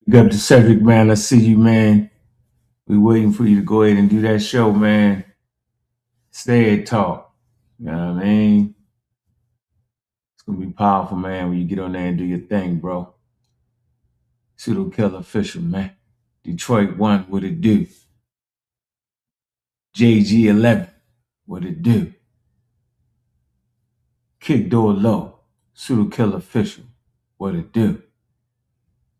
Got to Cedric, man. I see you, man. We waiting for you to go ahead and do that show, man. Stay and talk. You know what I mean? It's gonna be powerful, man, when you get on there and do your thing, bro. Pseudo killer official, man. Detroit 1, what it do? JG11, what it do? Kick door low. Pseudo killer official, what it do?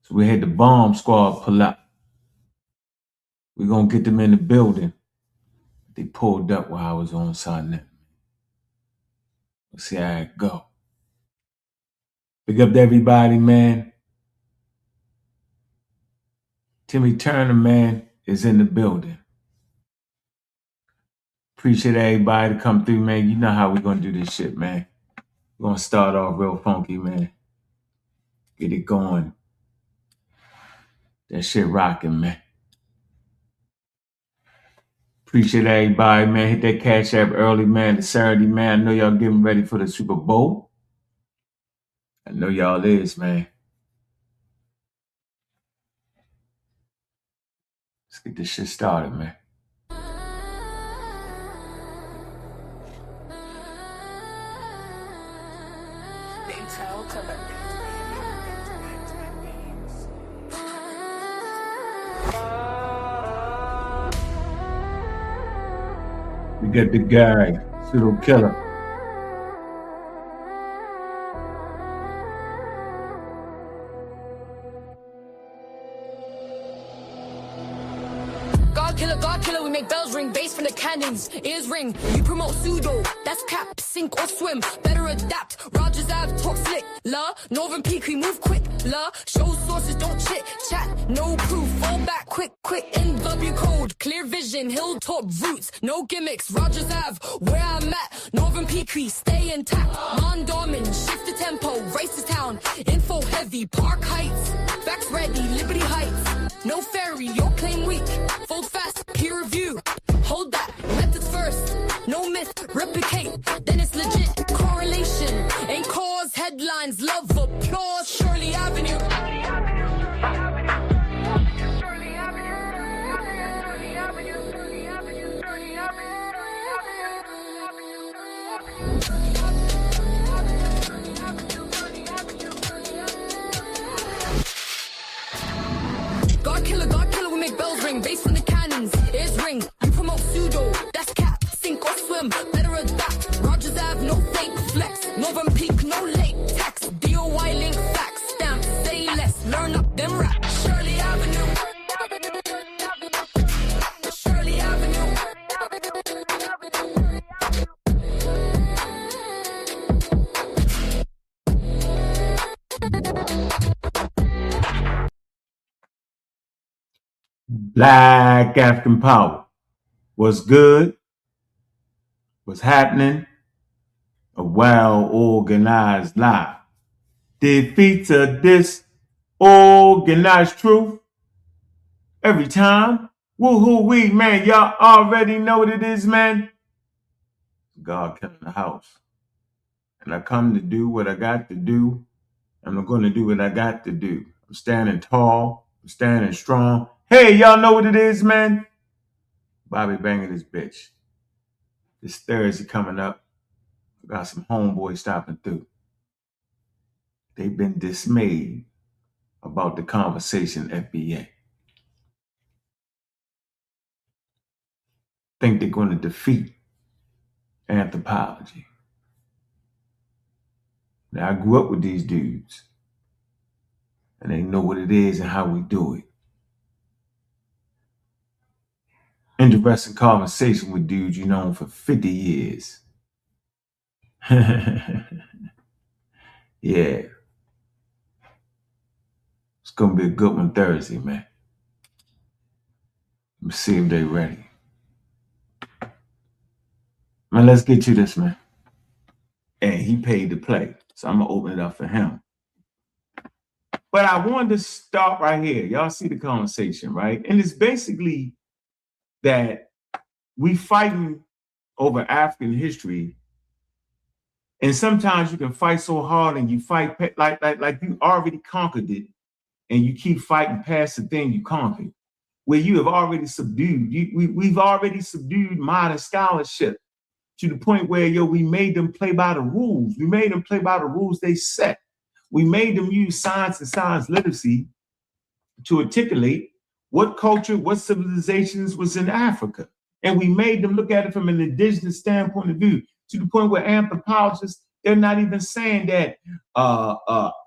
So we had the bomb squad pull up. We're gonna get them in the building. They pulled up while I was on SaNeter. Let's see how it go. Big up to everybody, man. Timmy Turner, man, is in the building. Appreciate everybody to come through, man. You know how we're going to do this shit, man. We're going to start off real funky, man. Get it going. That shit rocking, man. Appreciate everybody, man. Hit that Cash App early, man. It's Saturday, man. I know y'all getting ready for the Super Bowl. I know y'all is, man. Let's get this shit started, man. We got the guy, pseudo killer. God killer, we make bells ring, bass from the cannons, ears ring. You promote pseudo, that's cap, sink or swim. Better adapt, Rogers Ave, talk slick, la. Northern Peak, we move quick, la. Show sources, don't chit, chat, no proof, fall back, quick, NW code, clear vision, hilltop roots, no gimmicks. Rogers Ave, where I'm at, Northern Peak, we stay intact. Mondorman, shift the tempo, race to town, info heavy, Park Heights, facts ready, Liberty Heights, no ferry, your claim weak, fold fast, peer review, hold that, methods first, no myth, replicate, then it's legit, correlation, ain't cause, headlines, love, applause, Shirley Avenue. God killer, we make bells ring, bass from the cannons, ears ring. You promote pseudo, that's cap, sink or swim. Better adapt, Rogers Ave, no fake flex. Northern Peak, no late tax. DOI link facts, stamp, say less. Learn up, them rap. Shirley Avenue. Shirley Avenue. Black African power. What's good? What's happening? A well-organized lie defeats a disorganized truth every time. Woohoo-wee, man. Y'all already know what it is, man. God kept in the house. And I come to do what I got to do. And I'm going to do what I got to do. I'm standing tall. I'm standing strong. Hey, y'all know what it is, man? Bobby banging this bitch. This Thursday coming up, I got some homeboys stopping through. They've been dismayed about the conversation FBA. Think they're going to defeat anthropology. Now, I grew up with these dudes, and they know what it is and how we do it. Interesting conversation with dudes you known for 50 years. Yeah. It's going to be a good one Thursday, man. Let me see if they're ready. Man, let's get to this, man. And he paid to play, so I'm going to open it up for him. But I wanted to start right here. Y'all see the conversation, right? And it's basically that we fighting over African history. And sometimes you can fight so hard and you fight like you already conquered it. and you keep fighting past the thing you conquered, where you have already subdued. We've already subdued modern scholarship to the point where, we made them play by the rules. We made them play by the rules they set. We made them use science and science literacy to articulate what culture, what civilizations was in Africa. And we made them look at it from an indigenous standpoint of view, to the point where anthropologists, they're not even saying that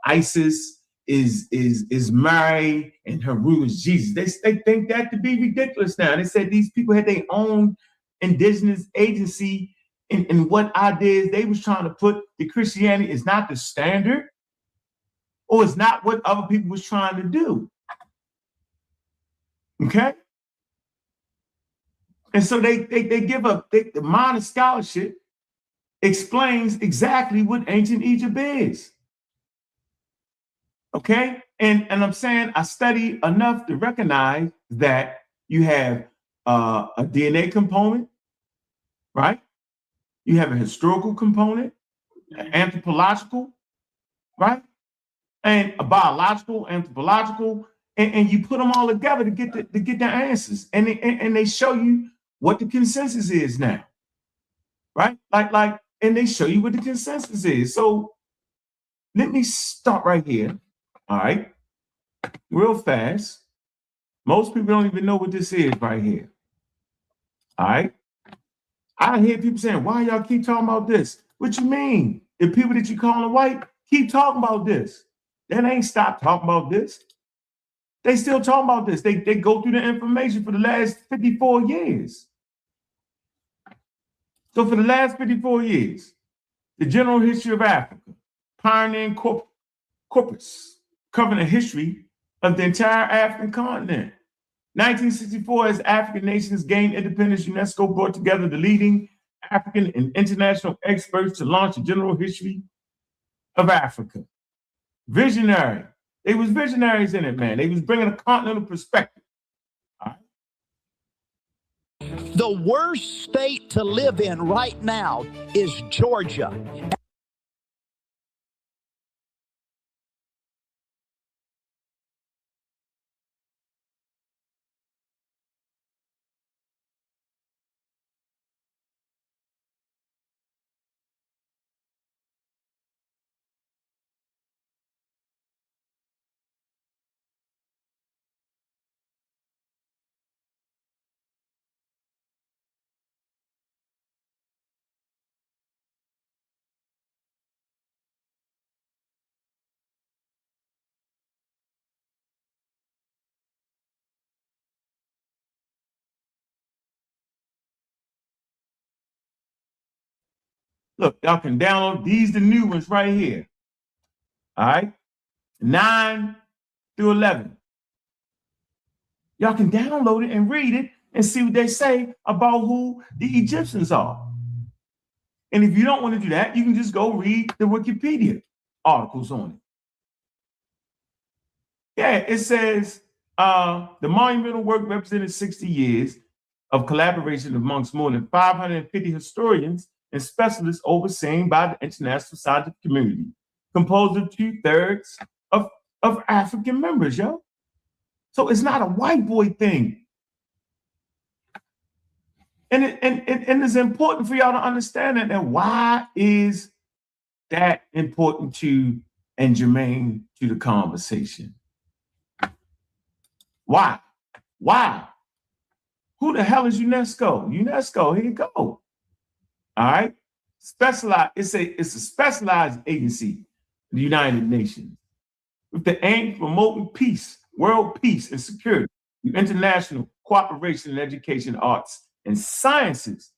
Isis is Mary and Heru is Jesus. They think that to be ridiculous now. They said these people had their own indigenous agency in what ideas they was trying to put. The Christianity is not the standard, or it's not what other people was trying to do. Okay? And so they give up, the modern scholarship explains exactly what ancient Egypt is. Okay? And I'm saying I study enough to recognize that you have a DNA component, right? You have a historical component, an anthropological, right? And a biological, anthropological, and you put them all together to get the answers. And they show you what the consensus is now, right? Like, and they show you what the consensus is. So let me start right here, all right, real fast. Most people don't even know what this is right here, all right? I hear people saying, why y'all keep talking about this? What you mean? The people that you calling white keep talking about this. They ain't stopped talking about this. They still talking about this. They go through the information for the last 54 years. So for the last 54 years, the general history of Africa, pioneering corpus, covering the history of the entire African continent. 1964, as African nations gained independence, UNESCO brought together the leading African and international experts to launch a general history of Africa. Visionary. They was visionaries in it, man. They was bringing a continental perspective. All right. The worst state to live in right now is Georgia. Look, y'all can download these, the new ones right here. All right, 9 through 11. Y'all can download it and read it and see what they say about who the Egyptians are. And if you don't want to do that, you can just go read the Wikipedia articles on it. Yeah, it says the monumental work represented 60 years of collaboration amongst more than 550 historians and specialists overseen by the international scientific community, composed of 2/3 of African members, yo. So it's not a white boy thing. And it's important for y'all to understand that. And why is that important to and germane to the conversation? Why? Who the hell is UNESCO? UNESCO, here you go. All right. Specialized, it's a specialized agency, the United Nations, with the aim of promoting peace, world peace and security, international cooperation in education, arts, and sciences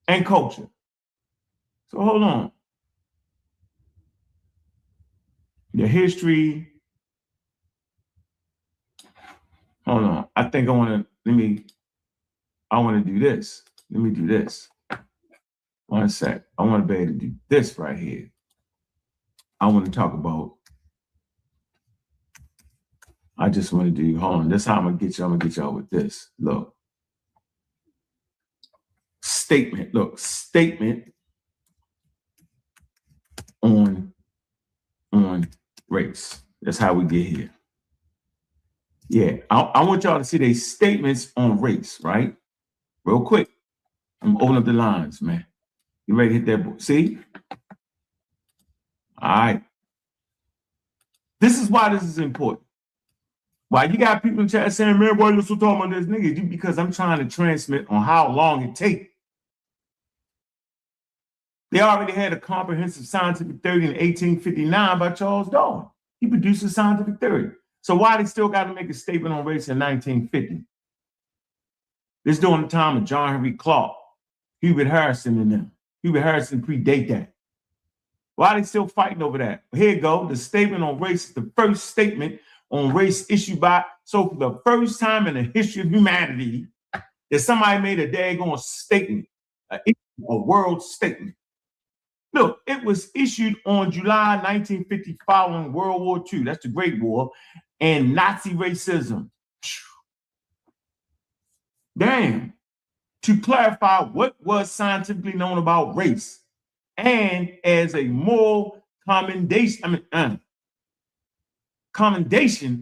and culture. So hold on. The history. Hold on. I think I want to do this. Let me do this. 1 sec. I want to be able to do this right here. I want to talk about. I just want to do, hold on. This is how I'm going to get you. I'm going to get y'all with this. Look. Statement. Look. Statement on race. That's how we get here. Yeah, I want y'all to see their statements on race, right? Real quick. I'm opening up the lines, man. You ready to hit that book? See? All right. This is why this is important. Why you got people in chat saying, man, why you still talking about this nigga? Because I'm trying to transmit on how long it takes. They already had a comprehensive scientific theory in 1859 by Charles Darwin. He produced a scientific theory. So why they still got to make a statement on race in 1950? This during the time of John Henry Clark, Hubert Harrison and them. Hubert Harrison predate that. Why are they still fighting over that? Here you go. The statement on race is the first statement on race issued by, so for the first time in the history of humanity, that somebody made a daggone statement, a world statement. Look, it was issued on July 1950 following World War II. That's the Great War and Nazi racism. Damn. To clarify what was scientifically known about race and as a moral commendation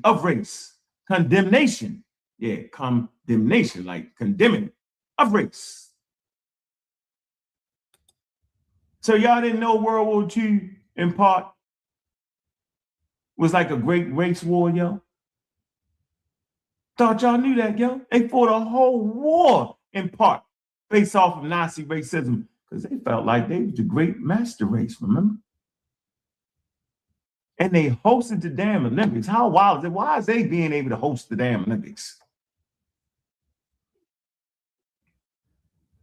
of race. Condemnation. Yeah, condemnation, like condemning of race. So y'all didn't know World War II in part was like a great race war, yo? Thought y'all knew that, yo? They fought a whole war in part based off of Nazi racism because they felt like they was the great master race, remember? And they hosted the damn Olympics. How wild is it? Why is they being able to host the damn Olympics?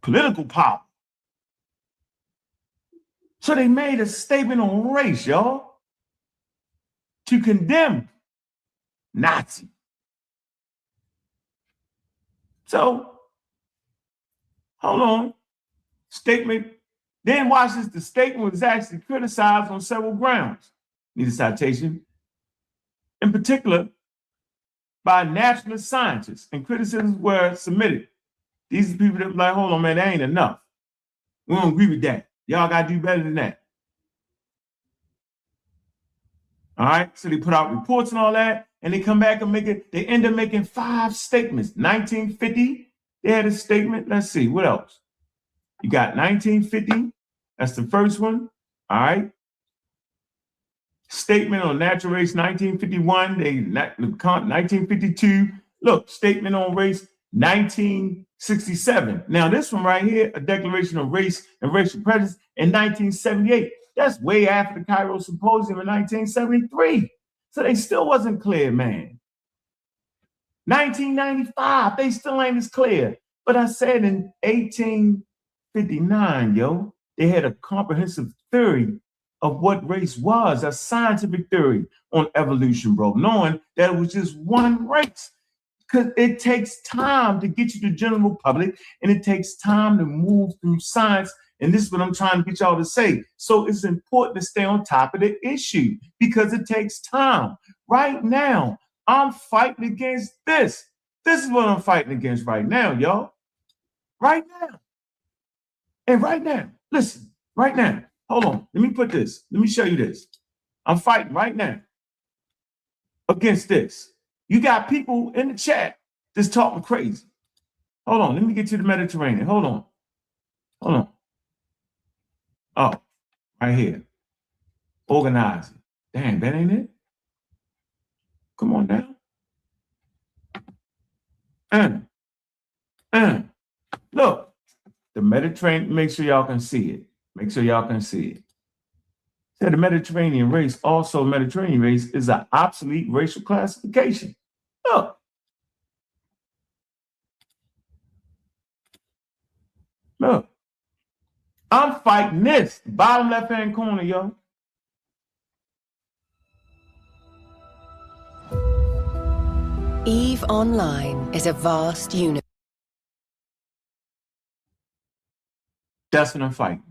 Political power. So they made a statement on race, y'all, to condemn Nazi. So, hold on. Statement. Then watch this. The statement was actually criticized on several grounds. Need a citation. In particular, by naturalist scientists, and criticisms were submitted. These are people that were like, hold on, man, that ain't enough. We don't agree with that. Y'all got to do better than that. All right. So they put out reports and all that, and they come back and they end up making 5 statements. 1950, they had a statement. Let's see, what else? You got 1950. That's the first one. All right. Statement on natural race, 1951. 1952. Look, statement on race, 1967. Now, this one right here, a declaration of race and racial prejudice in 1978. That's way after the Cairo Symposium in 1973. So they still wasn't clear, man. 1995, they still ain't as clear. But I said in 1859, yo, they had a comprehensive theory of what race was, a scientific theory on evolution, bro, knowing that it was just one race. Because it takes time to get you to the general public, and it takes time to move through science. And this is what I'm trying to get y'all to say. So it's important to stay on top of the issue because it takes time. Right now, I'm fighting against this. This is what I'm fighting against right now, y'all. Right now. And right now, listen, right now, hold on. Let me put this. Let me show you this. I'm fighting right now against this. You got people in the chat just talking crazy. Hold on. Let me get to the Mediterranean. Hold on. Hold on. Oh, right here. Organizing. Damn, that ain't it? Come on now. Look, the Mediterranean, make sure y'all can see it. Make sure y'all can see it. Said the Mediterranean race, also Mediterranean race, is an obsolete racial classification. Look. Look. I'm fighting this. Bottom left-hand corner, yo. EVE Online is a vast universe. That's what I'm fighting.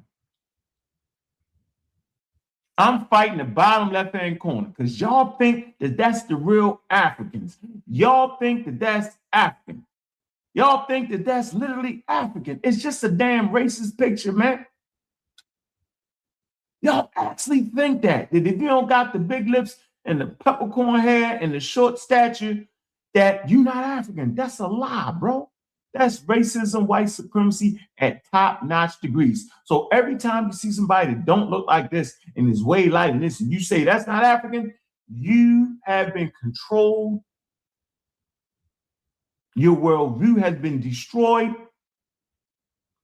I'm fighting the bottom left-hand corner because y'all think that that's the real Africans. Y'all think that that's African. Y'all think that that's literally African. It's just a damn racist picture, man. Y'all actually think that if you don't got the big lips and the peppercorn hair and the short stature that you're not African. That's a lie, bro. That's racism, white supremacy at top-notch degrees. So every time you see somebody that don't look like this and is way lighter than this, and you say that's not African, you have been controlled. Your worldview has been destroyed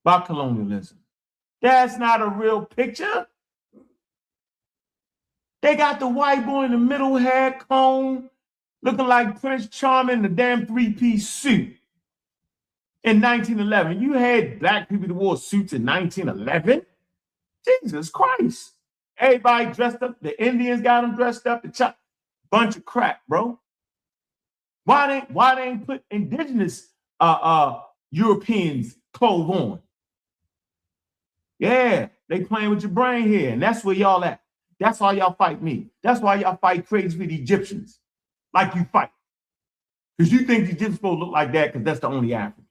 by colonialism. That's not a real picture. They got the white boy in the middle hair cone looking like Prince Charming in the damn three-piece suit in 1911. You had black people that wore suits in 1911? Jesus Christ. Everybody dressed up. The Indians got them dressed up. The bunch of crap, bro. Why they ain't put indigenous Europeans clothes on? Yeah, they playing with your brain here, and that's where y'all at. That's why y'all fight me. That's why y'all fight crazy for the Egyptians, like you fight. Because you think the Egyptians supposed to look like that because that's the only African.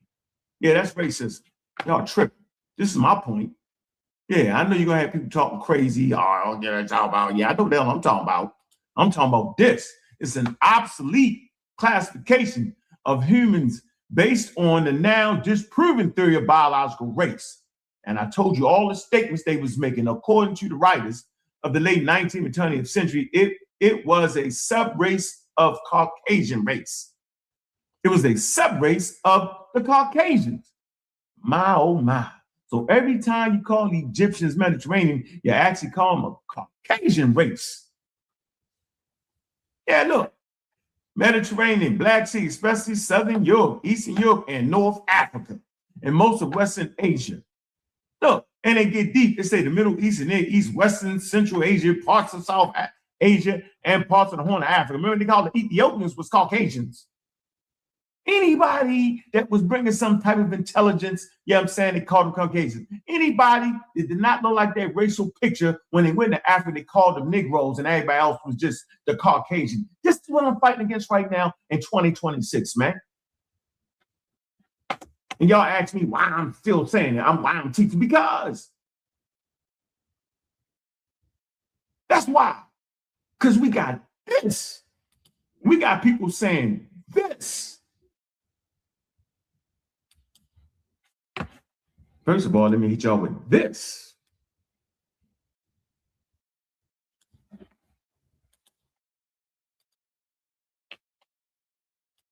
Yeah, that's racist. Y'all tripping. This is my point. Yeah, I know you're going to have people talking crazy. Oh, yeah, talk about, yeah, I know what the hell I'm talking about. I'm talking about this. It's an obsolete classification of humans based on the now disproven theory of biological race. And I told you all the statements they was making, according to the writers of the late 19th and 20th century, it was a sub-race of Caucasian race. It was a sub-race of the Caucasians. My, oh my. So every time you call the Egyptians Mediterranean, you actually call them a Caucasian race. Yeah, look. Mediterranean, Black Sea, especially Southern Europe, Eastern Europe, and North Africa, and most of Western Asia. Look, and they get deep. They say the Middle East and Near East, Western, Central Asia, parts of South Asia, and parts of the Horn of Africa. Remember, they called the Ethiopians was Caucasians. Anybody that was bringing some type of intelligence, you know what I'm saying, they called them Caucasians. Anybody that did not look like that racial picture when they went to Africa, they called them Negroes, and everybody else was just the Caucasian. This is what I'm fighting against right now in 2026, man. And y'all ask me why I'm still saying it. Why I'm teaching, because that's why. Because we got this. We got people saying this. First of all, let me hit y'all with this.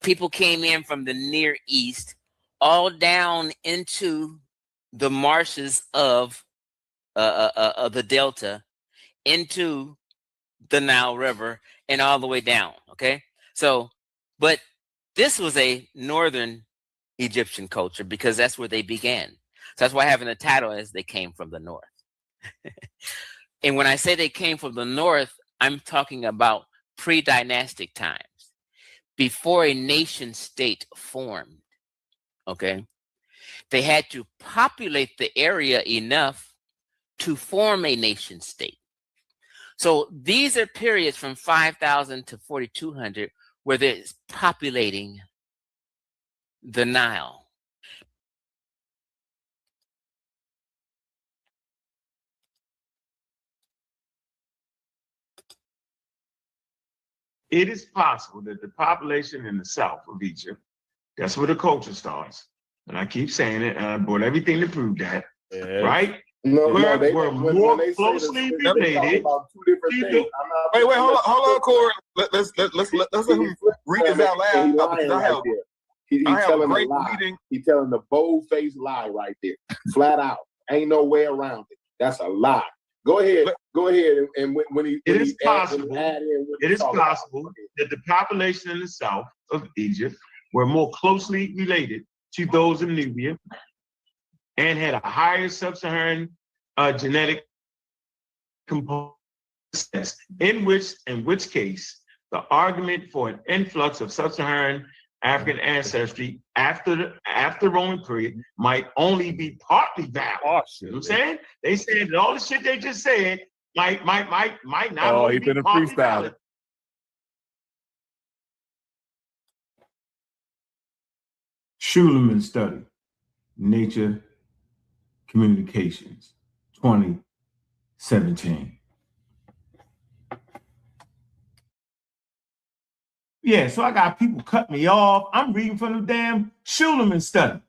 People came in from the Near East, all down into the marshes of the Delta, into the Nile River, and all the way down. Okay, so, but this was a northern Egyptian culture because that's where they began. So that's why having the title is they came from the north. And when I say they came from the north, I'm talking about pre-dynastic times, before a nation state formed. Okay, they had to populate the area enough to form a nation state. So these are periods from 5,000 to 4,200 where they're populating the Nile. It is possible that the population in the south of Egypt, that's where the culture starts. And I keep saying it, and I brought everything to prove that, right? We're more closely related. About two different things. Wait, hold on, Corey. Let's let him read this out loud. He's telling a lie. He's telling the bold-faced lie right there, flat out. Ain't no way around it. That's a lie. Go ahead. And when he, it is possible that the population in the south of Egypt were more closely related to those of Nubia and had a higher sub-Saharan genetic component, in which case the argument for an influx of sub-Saharan African ancestry after the Roman period might only be partly valid. Oh, you know what I'm saying? They said that all the shit they just said might not only be partly valid. Schuleman study, Nature Communications, 2017. Yeah, so I got people cut me off. I'm reading from the damn Schulerman study.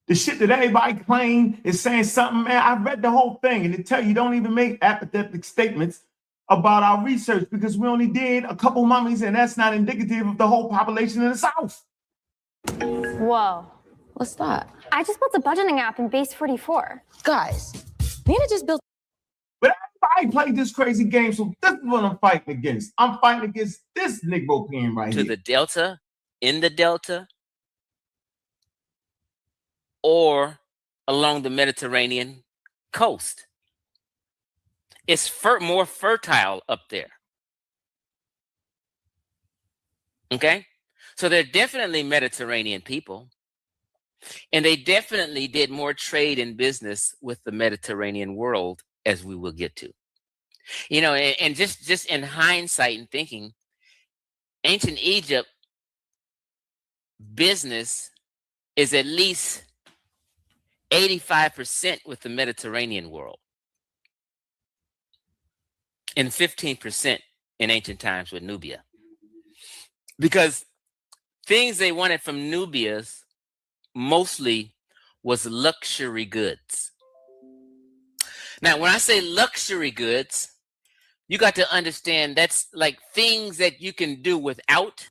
The shit that everybody claim is saying something, man. I read the whole thing, and it tell you don't even make apathetic statements about our research because we only did a couple mummies, and that's not indicative of the whole population in the South. Whoa. What's that? I just built a budgeting app in Base 44. Guys, Nina just built. But everybody played this crazy game, so this is what I'm fighting against. I'm fighting against this Negro pen right here. To the Delta, in the Delta, or along the Mediterranean coast. It's more fertile up there. Okay? So they're definitely Mediterranean people. And they definitely did more trade and business with the Mediterranean world, as we will get to. You know, and just in hindsight and thinking, ancient Egypt business is at least 85% with the Mediterranean world and 15% in ancient times with Nubia. Because things they wanted from Nubians mostly was luxury goods. Now, when I say luxury goods, you got to understand that's like things that you can do without.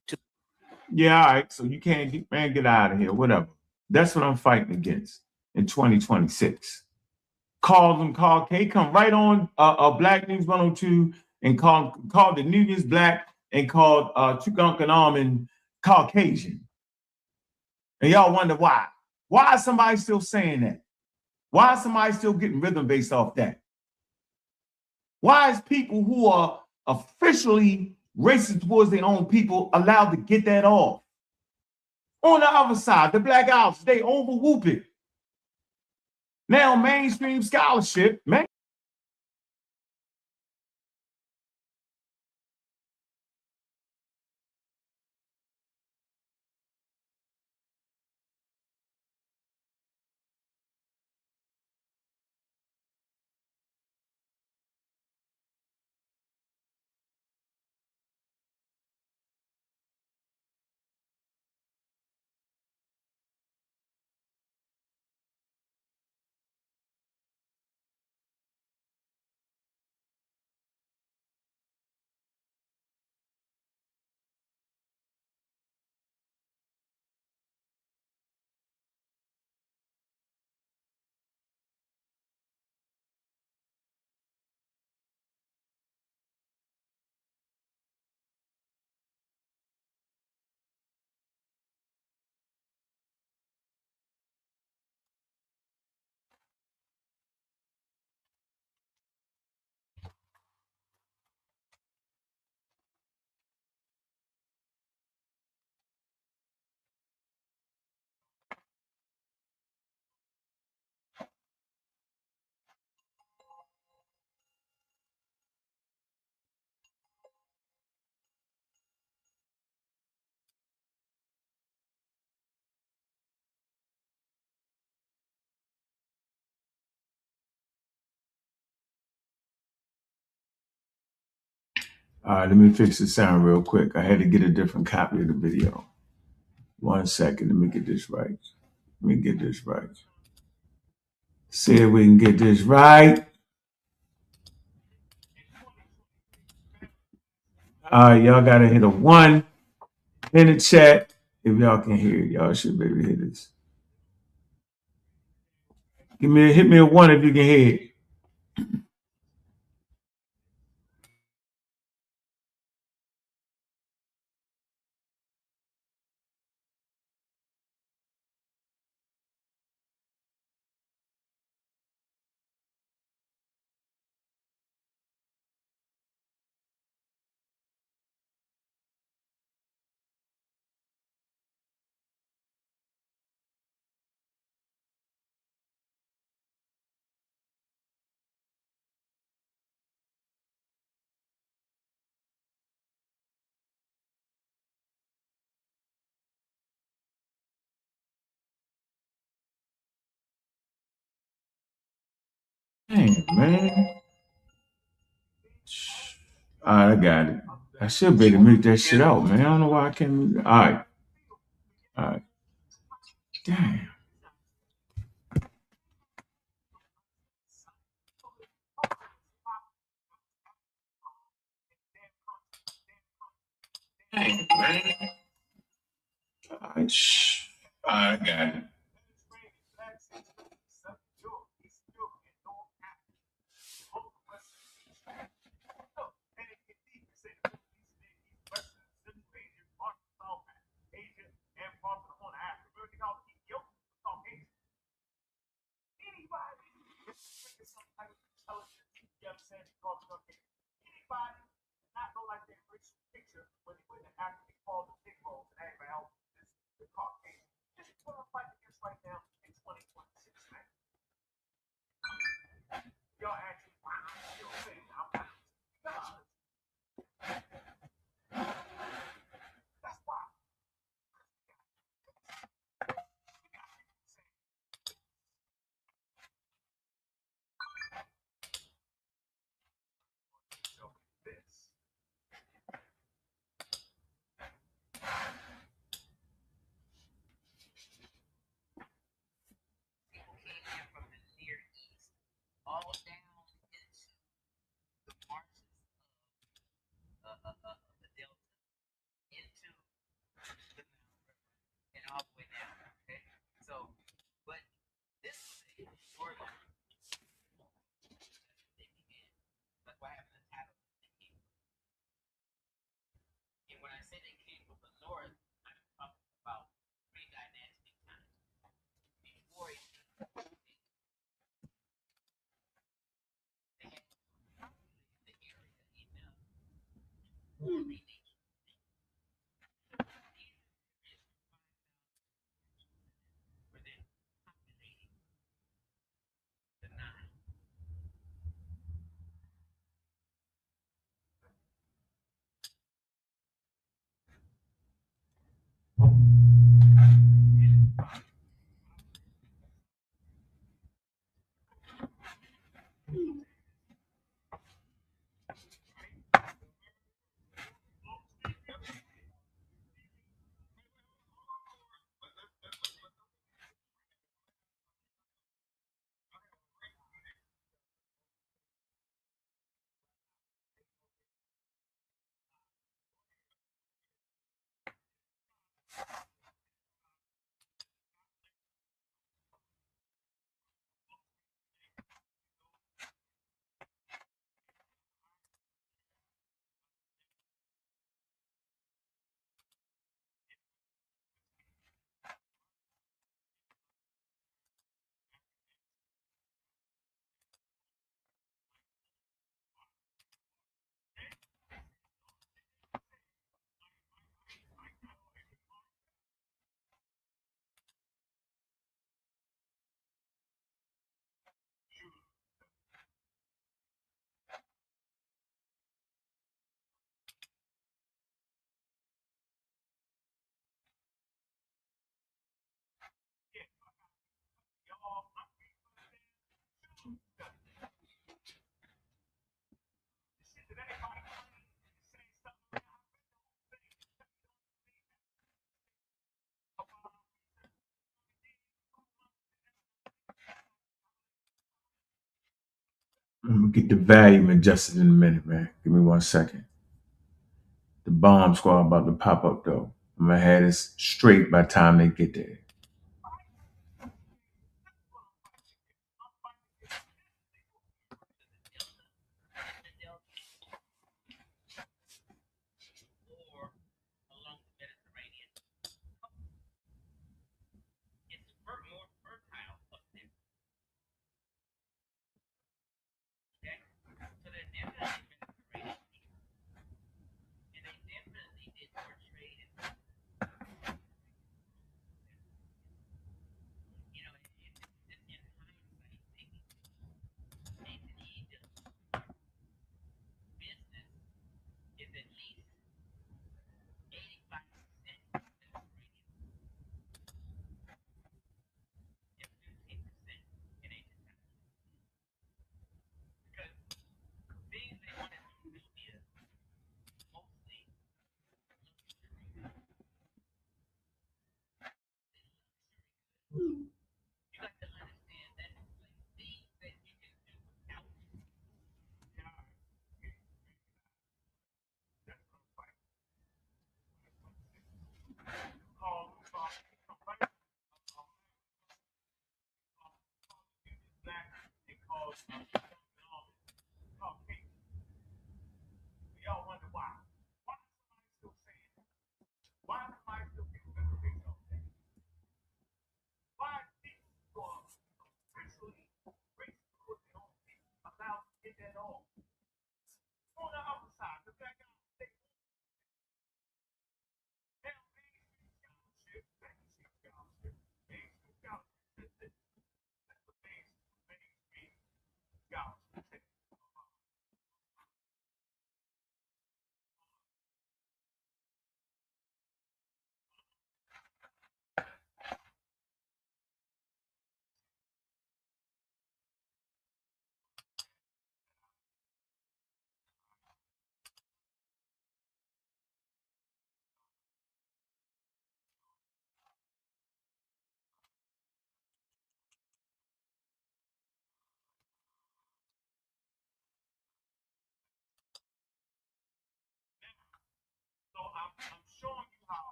Yeah, all right. So you can't get out of here, whatever. That's what I'm fighting against in 2026. He come right on Black News 102 and called the Nubians black and called Tutankhamun Caucasian. And y'all wonder why. Why is somebody still saying that? Why is somebody still getting rhythm based off that? Why is people who are officially racist towards their own people allowed to get that off? On the other side, the Black Ops, they overwhoop it. Now mainstream scholarship, man. All right, let me fix the sound real quick. I had to get a different copy of the video. 1 second, let me get this right. See if we can get this right. All right, y'all gotta hit a 1 in the chat. If y'all can hear it, y'all should be able to hear this. Hit me a 1 if you can hear it. Damn, man. All right, I got it. I should be able to mute that shit out, man. I don't know why I can't mute it. All right. All right. Damn. Dang, man. All right. Shh. I got it. I'm gonna get the volume adjusted in a minute, man. Give me 1 second. The bomb squad about to pop up though. I'm gonna have this straight by the time they get there.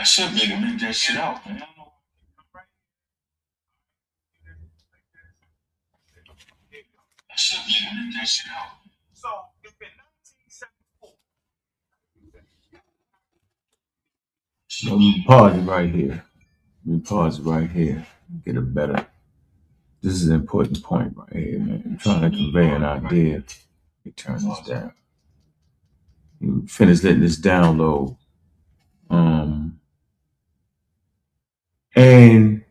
I should be able to make that shit out, man. I should be able to make that shit out. So, if in 1974. Let me pause it right here. Let me pause it right here. Get a better. This is an important point right here, man. I'm trying to convey an idea. Let me turn this down. You finish letting this download. And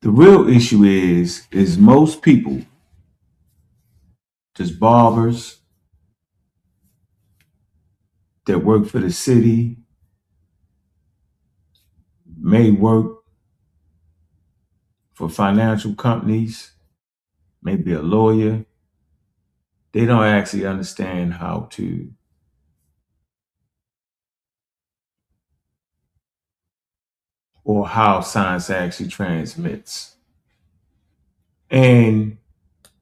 the real issue is most people, just barbers that work for the city, may work for financial companies, maybe a lawyer. They don't actually understand how to or how science actually transmits. And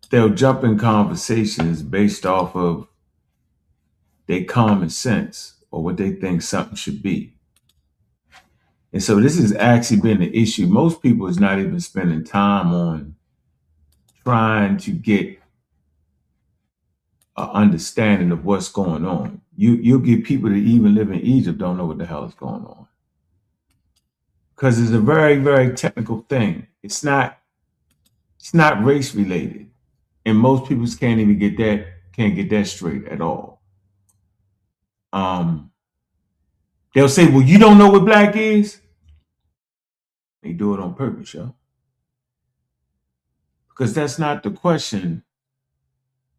they'll jump in conversations based off of their common sense or what they think something should be. And so this has actually been the issue. Most people is not even spending time on trying to get an understanding of what's going on. You'll get people that even live in Egypt don't know what the hell is going on. Because it's a very, very technical thing. It's not race related. And most people can't get that straight at all. They'll say, well, you don't know what black is? They do it on purpose, yo. Because that's not the question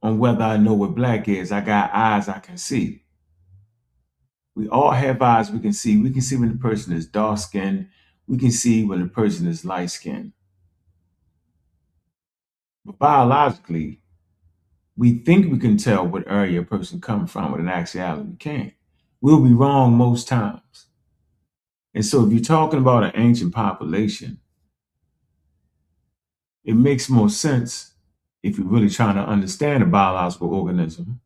on whether I know what black is. I got eyes I can see. We all have eyes we can see. We can see when the person is dark skinned. We can see when the person is light skinned. But biologically, we think we can tell what area a person comes from, but in actuality, we can't. We'll be wrong most times. And so if you're talking about an ancient population, it makes more sense if you're really trying to understand a biological organism,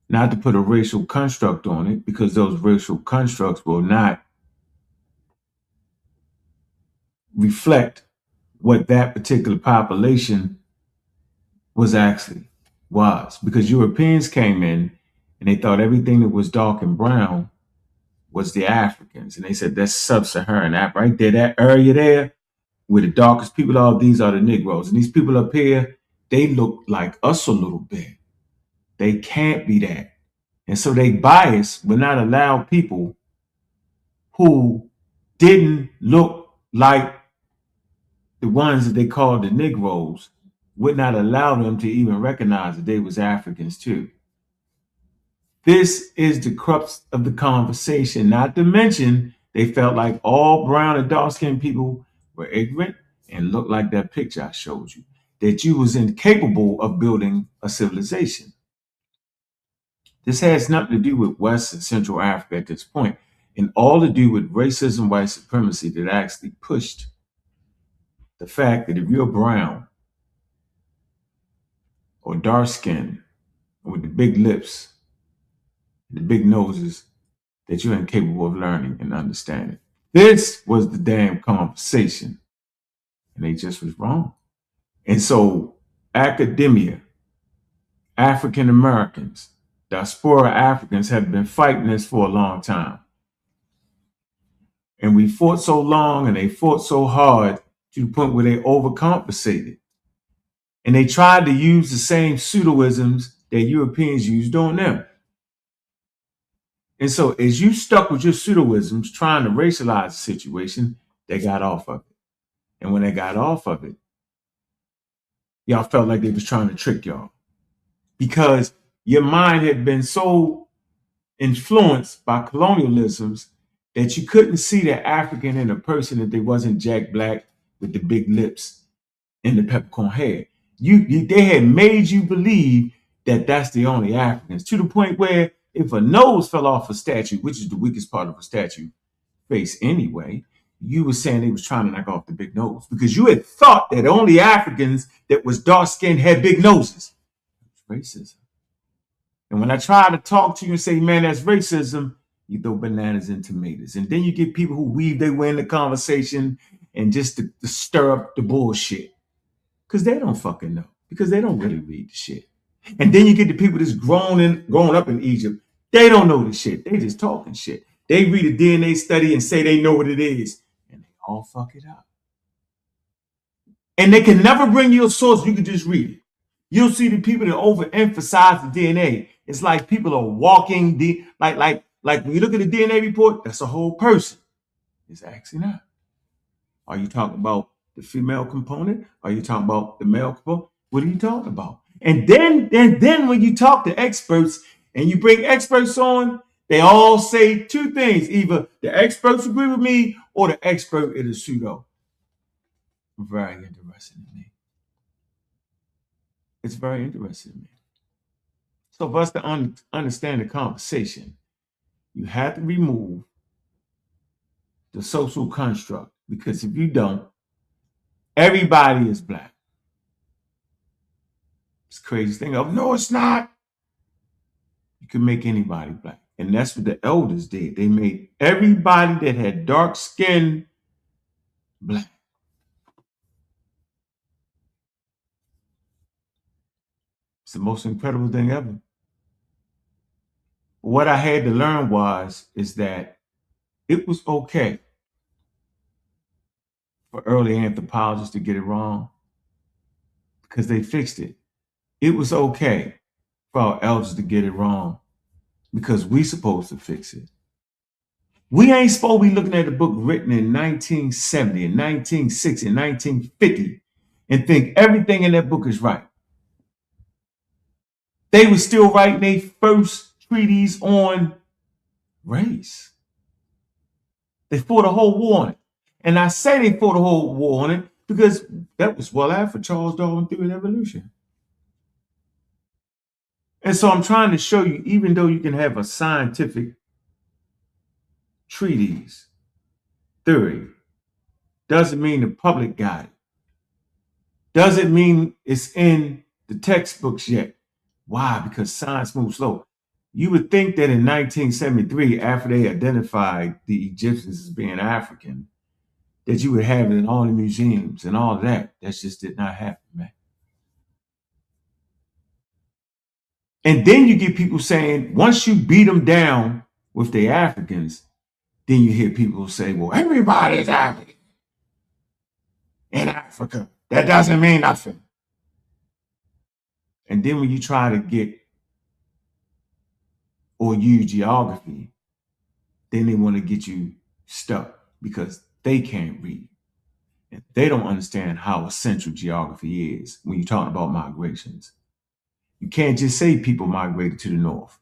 not to put a racial construct on it, because those racial constructs will not reflect what that particular population was. Because Europeans came in and they thought everything that was dark and brown was the Africans. And they said, that's sub-Saharan Africa right there, that area there where the darkest people are, these are the Negroes. And these people up here, they look like us a little bit. They can't be that. And so they bias will not allow people who didn't look like the ones that they called the Negroes, would not allow them to even recognize that they was Africans too. This is the crux of the conversation, not to mention they felt like all brown and dark-skinned people were ignorant and looked like that picture I showed you, that you was incapable of building a civilization. This has nothing to do with West and Central Africa at this point, and all to do with racism, white supremacy that actually pushed the fact that if you're brown or dark-skinned with the big lips, the big noses, that you're incapable of learning and understanding. This was the damn conversation. And they just was wrong. And so academia, African Americans, diaspora Africans have been fighting this for a long time. And we fought so long and they fought so hard to the point where they overcompensated. And they tried to use the same pseudoisms that Europeans used on them. And so as you stuck with your pseudoisms trying to racialize the situation, they got off of it. And when they got off of it, y'all felt like they was trying to trick y'all. Because your mind had been so influenced by colonialisms that you couldn't see the African in a person if they wasn't Jack Black with the big lips and the peppercorn hair. They had made you believe that that's the only Africans, to the point where if a nose fell off a statue, which is the weakest part of a statue face anyway, you were saying they was trying to knock off the big nose because you had thought that only Africans that was dark-skinned had big noses. It's racism. And when I try to talk to you and say, man, that's racism, You throw bananas and tomatoes. And then you get people who weave their way in the conversation and just to stir up the bullshit. Because they don't fucking know. Because they don't really read the shit. And then you get the people that's grown up in Egypt. They don't know the shit. They just talking shit. They read a DNA study and say they know what it is. And they all fuck it up. And they can never bring you a source. You can just read it. You'll see the people that overemphasize the DNA. It's like people are walking like when you look at the DNA report, that's a whole person. It's actually not. Are you talking about the female component? Are you talking about the male component? What are you talking about? And then when you talk to experts and you bring experts on, they all say two things. Either the experts agree with me or the expert is a pseudo. Very interesting to me. It's very interesting to me. So for us to understand the conversation, you have to remove the social construct, because if you don't, everybody is black. It's the crazy thing of, no, it's not. You can make anybody black. And that's what the elders did. They made everybody that had dark skin black. It's the most incredible thing ever. What I had to learn is that it was okay for early anthropologists to get it wrong because they fixed it. It was okay for our elders to get it wrong because we supposed to fix it. We ain't supposed to be looking at a book written in 1970 and 1960 and 1950 and think everything in that book is right. They were still writing their first treatise on race. They fought a whole war on it. And I say they fought a whole war on it because that was well after Charles Darwin theory of evolution. And so I'm trying to show you, even though you can have a scientific treatise, theory, doesn't mean the public got it. Doesn't mean it's in the textbooks yet. Why? Because science moves slow. You would think that in 1973, after they identified the Egyptians as being African, that you would have it in all the museums and all of that. That just did not happen, man. And then you get people saying, once you beat them down with the Africans, then you hear people say, well, everybody is African in Africa. That doesn't mean nothing. And then when you try to get or use geography, then they want to get you stuck because they can't read. And they don't understand how essential geography is when you're talking about migrations. You can't just say people migrated to the north.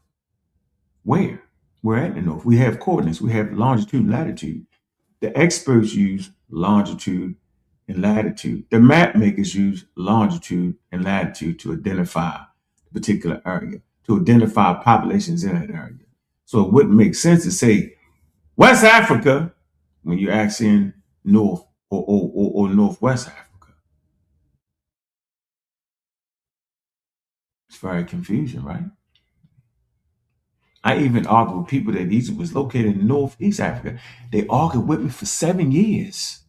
Where? We're at the north. We have coordinates. We have longitude and latitude. The experts use longitude and latitude. The map makers use longitude and latitude to identify a particular area, to identify populations in that area. So it wouldn't make sense to say West Africa when you're actually North or Northwest Africa. It's very confusing, right? I even argued with people that Egypt was located in Northeast Africa. They argued with me for 7 years.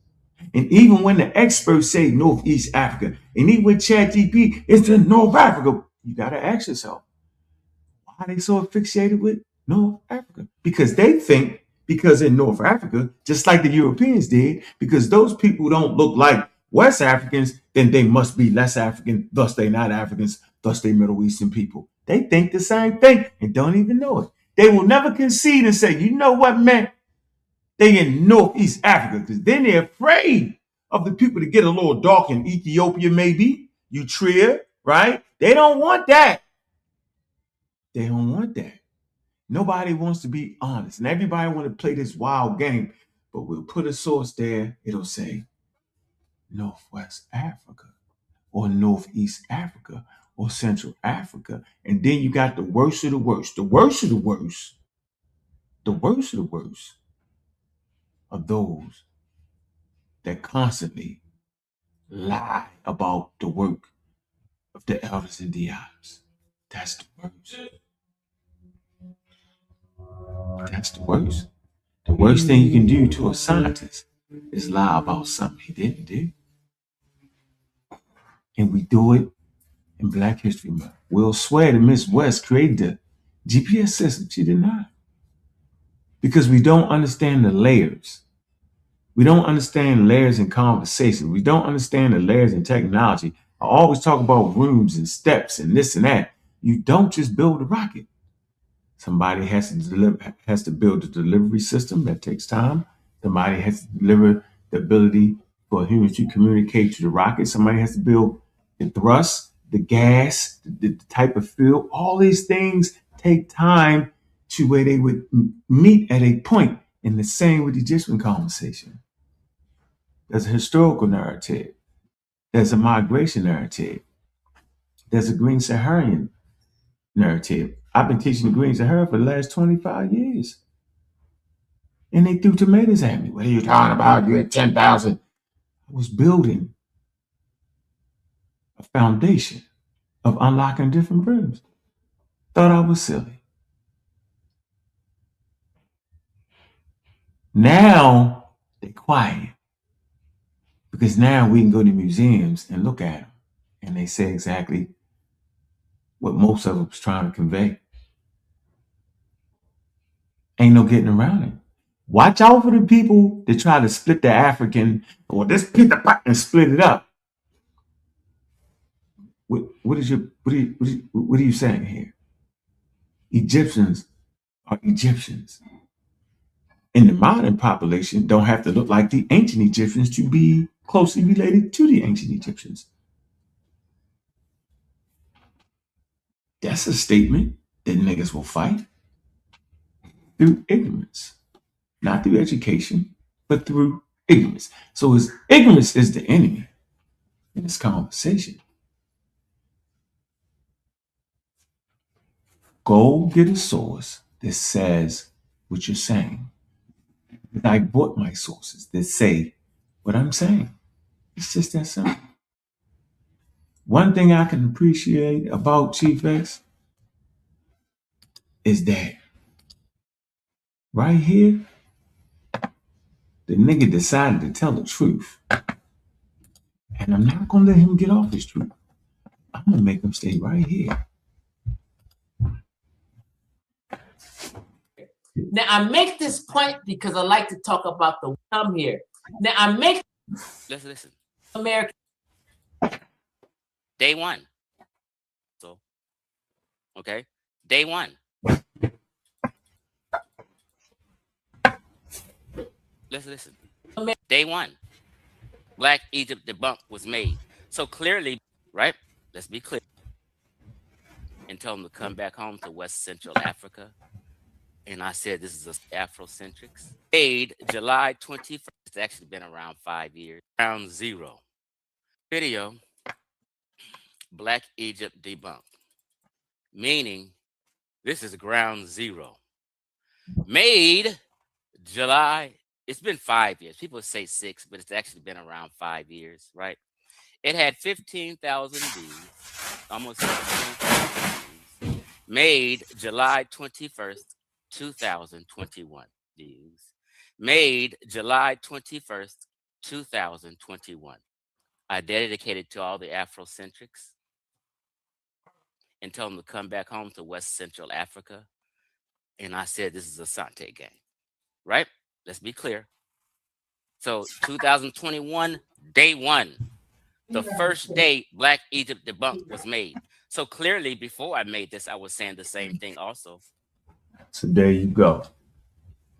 And even when the experts say Northeast Africa, and even with ChatGPT, it's in North Africa, you got to ask yourself, why are they so fixated with North Africa? Because they think, because in North Africa, just like the Europeans did, because those people don't look like West Africans, then they must be less African, thus they not Africans, thus they Middle Eastern people. They think the same thing and don't even know it. They will never concede and say, you know what, man? They in Northeast Africa, because then they're afraid of the people to get a little dark in Ethiopia, maybe, Eritrea, right? They don't want that. They don't want that. Nobody wants to be honest, and everybody want to play this wild game, but we'll put a source there. It'll say Northwest Africa or Northeast Africa or Central Africa. And then you got the worst of the worst. The worst of the worst. The worst of the worst are those that constantly lie about the work of the elders and DIs. That's the worst. That's the worst. The worst thing you can do to a scientist is lie about something he didn't do. And we do it in Black History Month. We'll swear that Miss West created the GPS system. She did not. Because we don't understand the layers. We don't understand layers in conversation. We don't understand the layers in technology. I always talk about rooms and steps and this and that. You don't just build a rocket. Somebody has to build a delivery system that takes time. Somebody has to deliver the ability for humans to communicate to the rocket. Somebody has to build the thrust, the gas, the type of fuel. All these things take time to where they would meet at a point. And the same with the Egyptian conversation. There's a historical narrative. There's a migration narrative. There's a Green Saharan narrative. I've been teaching the Green Sahara for the last 25 years. And they threw tomatoes at me. What are you talking about? You at 10,000. I was building a foundation of unlocking different rooms. Thought I was silly. Now they're quiet. Because now we can go to museums and look at them. And they say exactly what most of them was trying to convey. Ain't no getting around it. Watch out for the people that try to split the African, or let's pick the pot and split it up. What are you saying here? Egyptians are Egyptians. And the modern population don't have to look like the ancient Egyptians to be closely related to the ancient Egyptians. That's a statement that niggas will fight through ignorance. Not through education, but through ignorance. So ignorance is the enemy in this conversation. Go get a source that says what you're saying. I bought my sources that say what I'm saying. It's just that simple. One thing I can appreciate about Chief X is that right here, the nigga decided to tell the truth. And I'm not going to let him get off his truth. I'm going to make him stay right here. Now, I make this point because I like to talk about the come here. Now, I make... Let's listen. American. Day one. So, okay. Day one. Let's listen. Day one. Black Egypt debunk was made. So clearly, right? Let's be clear. And tell them to come back home to West Central Africa. And I said, this is Afrocentrics. Made July 21st. It's actually been around 5 years. Ground zero. Video, Black Egypt debunked. Meaning, this is ground zero. Made July, it's been 5 years. People say 6, but it's actually been around 5 years, right? It had 15,000 views, almost 16,000 views. Made July 21st, 2021 views. Made July 21st, 2021. I dedicated to all the Afrocentrics and tell them to come back home to West Central Africa. And I said, this is a SaNeter gang, right? Let's be clear. So 2021, day one, the first day Black Egypt debunk was made. So clearly before I made this, I was saying the same thing also. So there you go.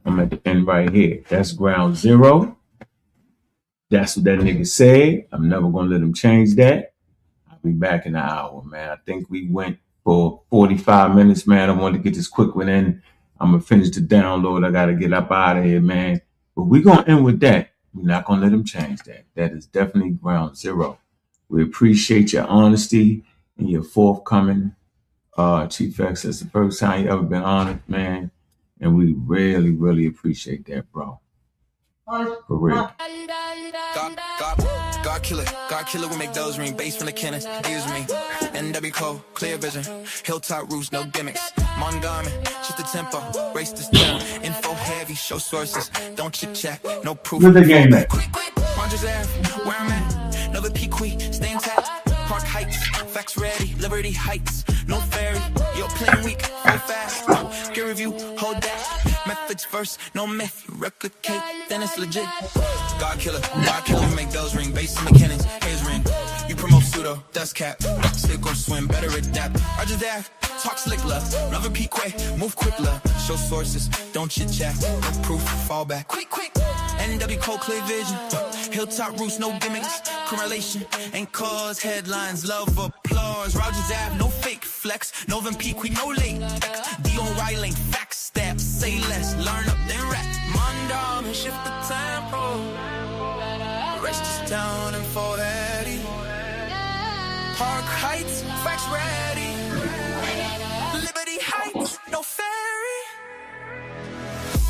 I'm at the end right here. That's ground zero. That's what that nigga said. I'm never going to let him change that. I'll be back in an hour, man. I think we went for 45 minutes, man. I wanted to get this quick one in. I'm going to finish the download. I got to get up out of here, man. But we're going to end with that. We're not going to let him change that. That is definitely ground zero. We appreciate your honesty and your forthcoming. Chief X, it's the first time you ever been honest, man. And we really, really appreciate that, bro. For real. God killer, we make those ring. Bass from the cannon, use me. NWCO, clear vision. Hilltop roots, no gimmicks. Mondami, just the tempo. Race this down. Info heavy, show sources. Don't chit chat, no proof. Where's the game at? Rogers Ave, where I'm at. Another Pequee, stay intact. Park Heights, facts ready. Liberty Heights, no ferry. Yo, playing weak, go fast. Gear review, hold that. Methods first, no myth. You replicate, then it's legit. God killer, we make those ring. Bass in the cannons, haze ring. You promote pseudo, dust cap. Stick or swim, better adapt. Rogers Ave, talk slick love. Another Pequee, move quick love. Show sources, don't chit chat. No proof, fall back. Quick. NWCO, clear vision. Hilltop roots, no gimmicks. Correlation ain't cause headlines, love, applause. Rogers Ave, no fake flex. Novin Pequee, no late. Dion Riley, facts, step, say less. Learn up, then rap. Mondam and shift the tempo. Rest this down and foreheady. Park Heights, facts ready. Liberty Heights, no ferry.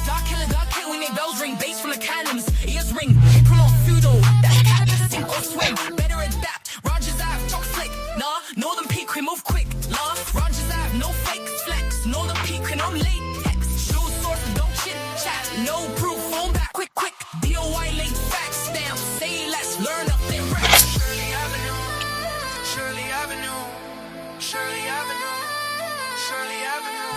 Dark killer, we make bells ring. Bass from the cannons, ears ring. We promote pseudo, that's cat, sink or swim. Better adapt, Rogers Ave, talk slick. Nah, Northern Pequee, move quick. Nah, Rogers Ave, no fake flex. Northern Pequee, no latex. Show source, don't chit chat. No proof, phone back, quick. DOI link, facts, stamp. Say less, learn up, then rap. Shirley Avenue. Shirley Avenue. Shirley Avenue. Shirley Avenue.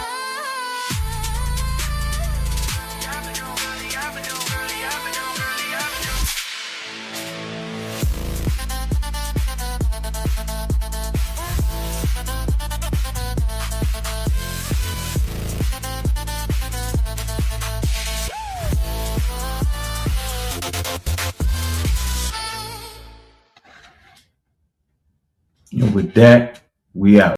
And with that, we out.